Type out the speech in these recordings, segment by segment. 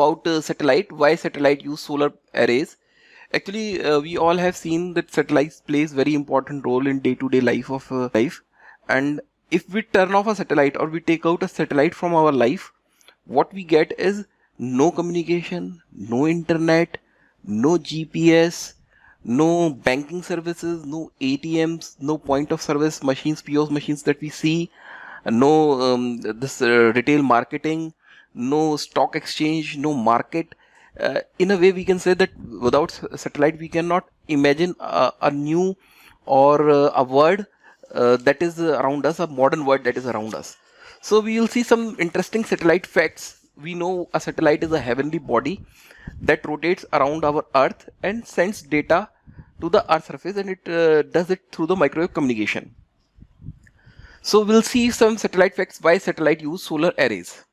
about satellite. Why satellite use solar arrays? Actually, we all have seen that satellites plays very important role in day-to-day life of life. And if we turn off a satellite or we take out a satellite from our life, what we get is no communication, no internet, no GPS, no banking services, no ATMs, no point of service machines, POS machines that we see, no this retail marketing, no stock exchange, no market. In a way, we can say that without satellite, we cannot imagine a new or a word that is around us, a modern word that is around us. So we will see some interesting satellite facts. We know a satellite is a heavenly body that rotates around our Earth and sends data to the Earth's surface, and it does it through the microwave communication. So we'll see some satellite facts why satellite use solar arrays.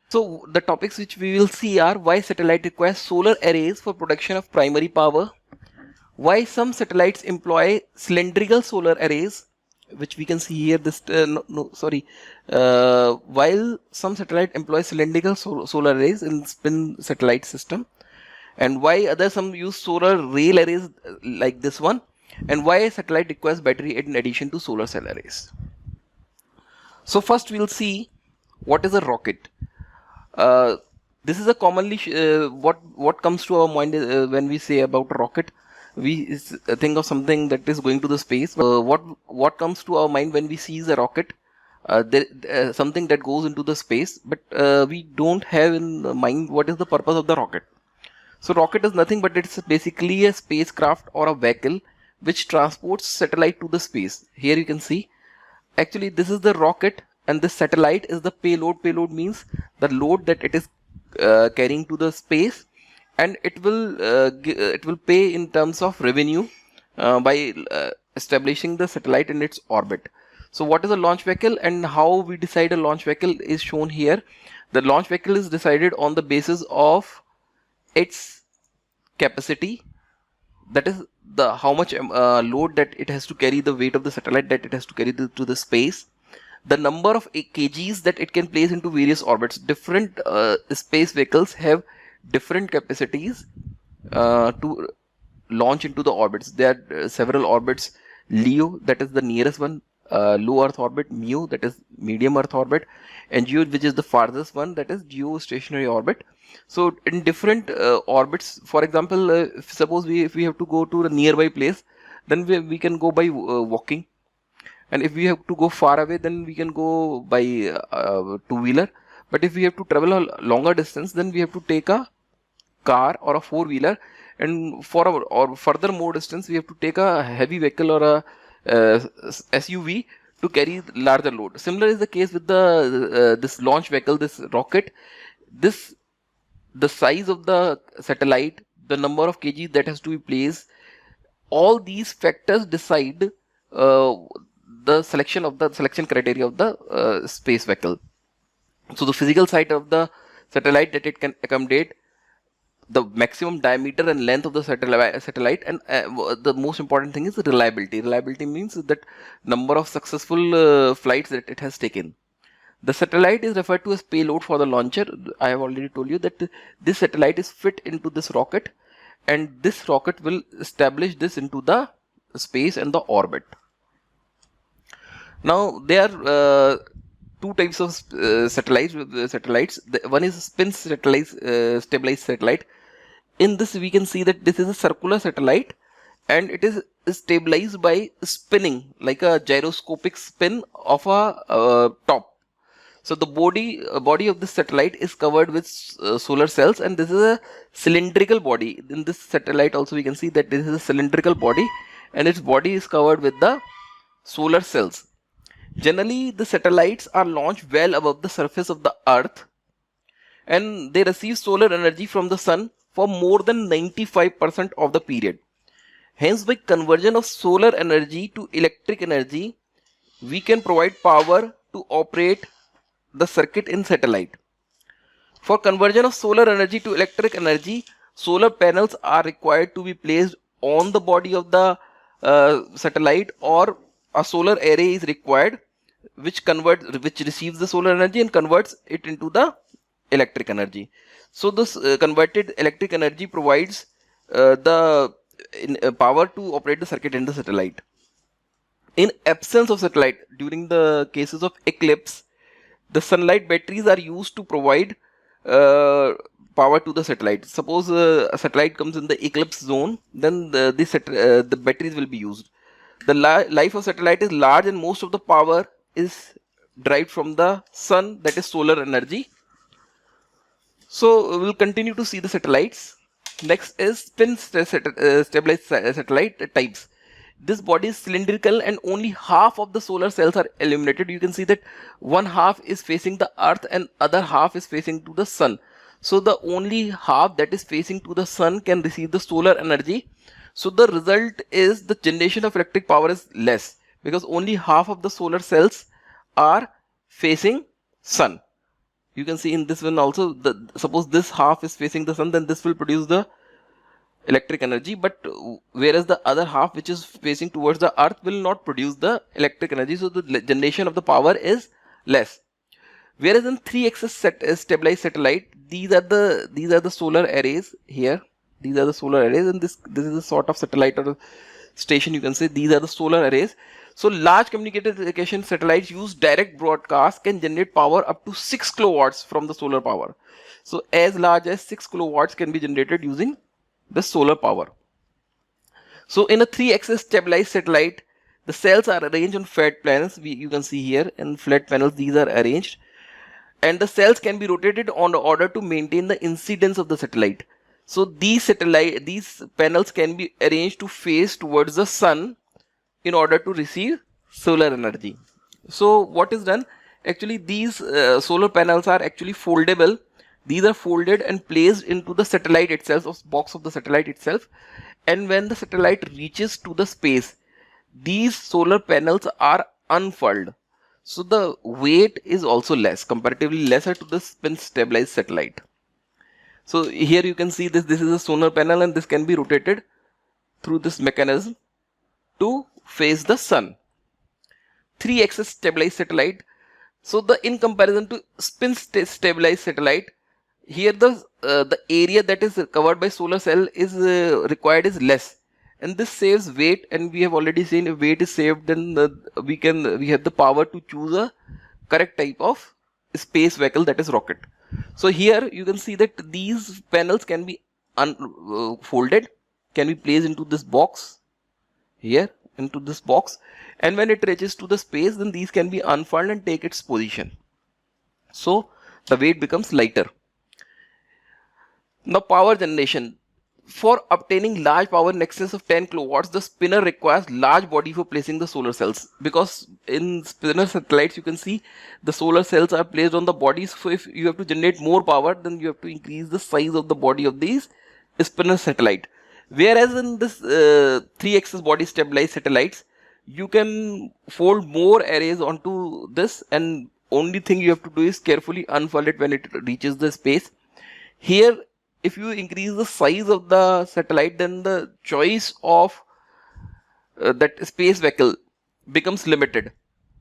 So the topics which we will see are why satellite requires solar arrays for production of primary power, why some satellites employ cylindrical solar arrays, which we can see here. While some satellite employ cylindrical solar arrays in spin satellite system, and why others some use solar rail arrays like this one, and why a satellite requires battery in addition to solar cell arrays. So first we'll see what is a rocket. This is a commonly what comes to our mind when we say about a rocket. We think of something that is going to the space. What comes to our mind when we see a rocket? Something that goes into the space, but we don't have in mind what is the purpose of the rocket. So rocket is nothing but it's basically a spacecraft or a vehicle which transports satellite to the space. Here you can see, actually this is the rocket and this satellite is the payload. Payload means the load that it is carrying to the space, and it will pay in terms of revenue by establishing the satellite in its orbit. So what is a launch vehicle and how we decide a launch vehicle is shown here. The launch vehicle is decided on the basis of its capacity, that is the how much load that it has to carry, the weight of the satellite that it has to carry to the space, the number of kgs that it can place into various orbits. Different space vehicles have different capacities to launch into the orbits. There are several orbits: LEO, that is the nearest one, low Earth orbit; MEO, that is medium Earth orbit; and GEO, which is the farthest one, that is geostationary orbit. So in different orbits, for example, suppose if we have to go to a nearby place, then we can go by walking, and if we have to go far away, then we can go by two-wheeler. But if we have to travel a longer distance, then we have to take a car or a four-wheeler, and for or further more distance, we have to take a heavy vehicle or a SUV to carry larger load. Similar is the case with the this launch vehicle, this rocket. The size of the satellite, the number of kg that has to be placed, all these factors decide the selection criteria of the space vehicle. So the physical side of the satellite, that it can accommodate the maximum diameter and length of the satellite, and the most important thing is reliability. Reliability means that number of successful flights that it has taken. The satellite is referred to as payload for the launcher. I have already told you that this satellite is fit into this rocket, and this rocket will establish this into the space and the orbit. Now there are two types of satellites. One is spin stabilized satellite. In this we can see that this is a circular satellite, and it is stabilized by spinning like a gyroscopic spin of a top. So the body of this satellite is covered with solar cells, and this is a cylindrical body. In this satellite also we can see that this is a cylindrical body, and its body is covered with the solar cells. Generally, the satellites are launched well above the surface of the Earth, and they receive solar energy from the sun for more than 95% of the period. Hence, by conversion of solar energy to electric energy, we can provide power to operate the circuit in satellite. For conversion of solar energy to electric energy, solar panels are required to be placed on the body of the satellite, or a solar array is required which receives the solar energy and converts it into the electric energy. So this converted electric energy provides the power to operate the circuit in the satellite. In absence of satellite, during the cases of eclipse, the sunlight batteries are used to provide uh, power to the satellite. Suppose a satellite comes in the eclipse zone, then the batteries will be used. The life of satellite is large, and most of the power is derived from the sun, that is solar energy. So we'll continue to see the satellites. Next is stabilized satellite types. This body is cylindrical and only half of the solar cells are illuminated. You can see that one half is facing the earth and other half is facing to the sun. So the only half that is facing to the sun can receive the solar energy. So the result is the generation of electric power is less because only half of the solar cells are facing sun. You can see in this one also, suppose this half is facing the sun, then this will produce the electric energy, but whereas the other half which is facing towards the earth will not produce the electric energy, so the generation of the power is less. Whereas in 3-axis stabilized satellite, these are the solar arrays here. These are the solar arrays, and this is a sort of satellite or station, you can say. These are the solar arrays. So large communication satellites use direct broadcast can generate power up to 6 kilowatts from the solar power. So as large as 6 kilowatts can be generated using the solar power. So in a 3-axis stabilized satellite, the cells are arranged on flat panels. You can see here in flat panels these are arranged, and the cells can be rotated on order to maintain the incidence of the satellite. So these panels can be arranged to face towards the sun in order to receive solar energy. So what is done? Actually, these solar panels are actually foldable. These are folded and placed into the satellite itself, or box of the satellite itself. And when the satellite reaches to the space, these solar panels are unfurled. So the weight is also less, comparatively lesser to the spin stabilized satellite. So here you can see this is a solar panel, and this can be rotated through this mechanism to face the sun. 3-axis stabilized satellite. So in comparison to spin stabilized satellite, here the area that is covered by solar cell is required is less, and this saves weight. And we have already seen if weight is saved, then we have the power to choose a correct type of space vehicle, that is rocket. So here you can see that these panels can be folded, can be placed into this box here, into this box, and when it reaches to the space, then these can be unfurled and take its position. So the weight becomes lighter. Now power generation. For obtaining large power in excess of 10 kilowatts, the spinner requires large body for placing the solar cells. Because in spinner satellites, you can see the solar cells are placed on the bodies. So if you have to generate more power, then you have to increase the size of the body of these spinner satellite. Whereas in this 3-axis body stabilized satellites, you can fold more arrays onto this, and only thing you have to do is carefully unfold it when it reaches the space. Here, if you increase the size of the satellite, then the choice of that space vehicle becomes limited.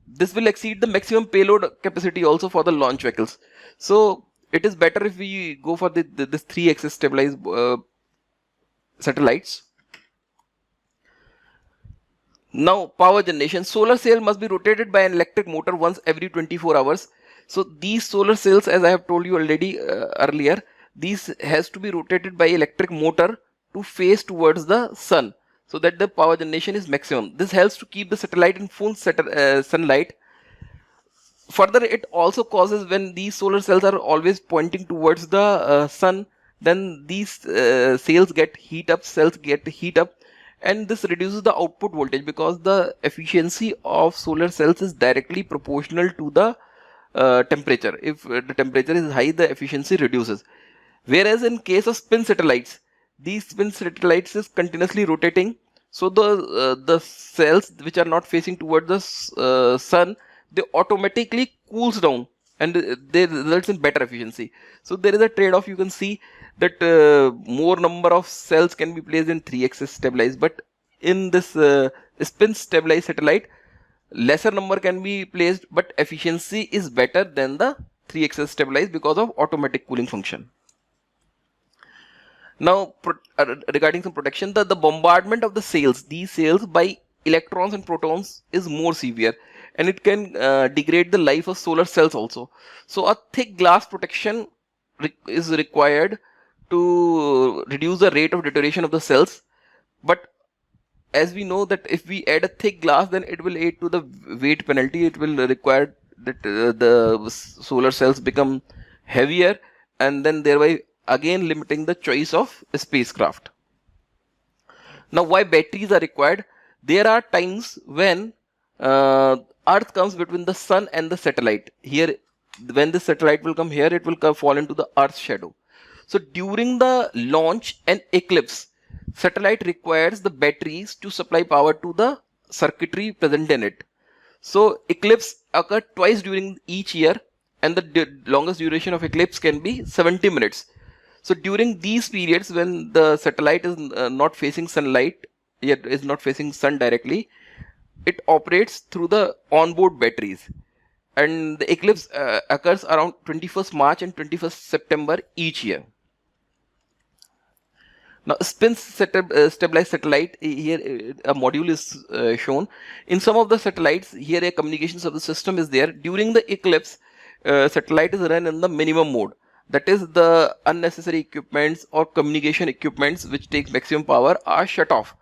This will exceed the maximum payload capacity also for the launch vehicles. So it is better if we go for this 3-axis stabilized satellites. Now power generation. Solar cell must be rotated by an electric motor once every 24 hours. So these solar cells, as I have told you already earlier, these has to be rotated by electric motor to face towards the sun, so that the power generation is maximum. This helps to keep the satellite in full sunlight. Further, it also causes, when these solar cells are always pointing towards the sun, then these cells get heat up, and this reduces the output voltage, because the efficiency of solar cells is directly proportional to the temperature. If the temperature is high, the efficiency reduces. Whereas in case of spin satellites, these spin satellites is continuously rotating, so the cells which are not facing towards the sun, they automatically cools down, and they results in better efficiency. So there is a trade-off. You can see that more number of cells can be placed in 3-axis stabilized, but in this spin stabilized satellite, lesser number can be placed, but efficiency is better than the 3 axis stabilized because of automatic cooling function. Now, regarding some protection, the bombardment of the cells, these cells by electrons and protons is more severe, and it can degrade the life of solar cells also. So a thick glass protection is required to reduce the rate of deterioration of the cells. But as we know that if we add a thick glass, then it will aid to the weight penalty. It will require that the solar cells become heavier, and then thereby again limiting the choice of spacecraft. Now, why batteries are required? There are times when Earth comes between the sun and the satellite. Here, when the satellite will come here, it will fall into the Earth's shadow. So during the launch and eclipse, satellite requires the batteries to supply power to the circuitry present in it. So eclipse occur twice during each year, and the longest duration of eclipse can be 70 minutes. So during these periods when the satellite is not facing sunlight, yet is not facing sun directly, it operates through the onboard batteries. And the eclipse occurs around 21st March and 21st September each year. Now, stabilized satellite, here a module is shown. In some of the satellites, here a communications of the system is there. During the eclipse, satellite is run in the minimum mode. That is, the unnecessary equipments or communication equipments which take maximum power are shut off.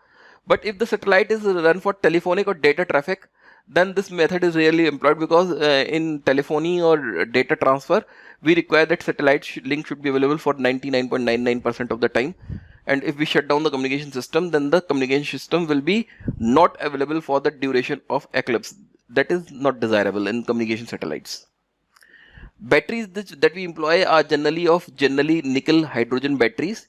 But if the satellite is run for telephonic or data traffic, then this method is rarely employed, because in telephony or data transfer, we require that satellite link should be available for 99.99% of the time. And if we shut down the communication system, then the communication system will be not available for the duration of eclipse. That is not desirable in communication satellites. Batteries that we employ are generally nickel hydrogen batteries.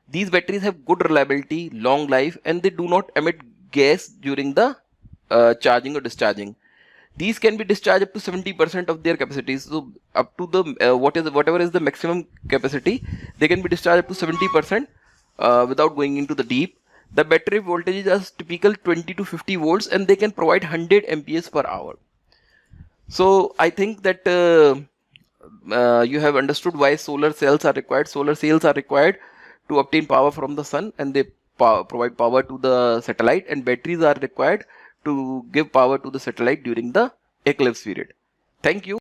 These batteries have good reliability, long life, and they do not emit gas during the charging or discharging. These can be discharged up to 70% of their capacity. So up to the whatever is the maximum capacity, they can be discharged up to 70% without going into the deep. The battery voltages are typical 20 to 50 volts, and they can provide 100 amperes per hour. So I think that you have understood why solar cells are required. Solar cells are required to obtain power from the sun, and they provide power to the satellite, and batteries are required to give power to the satellite during the eclipse period. Thank you.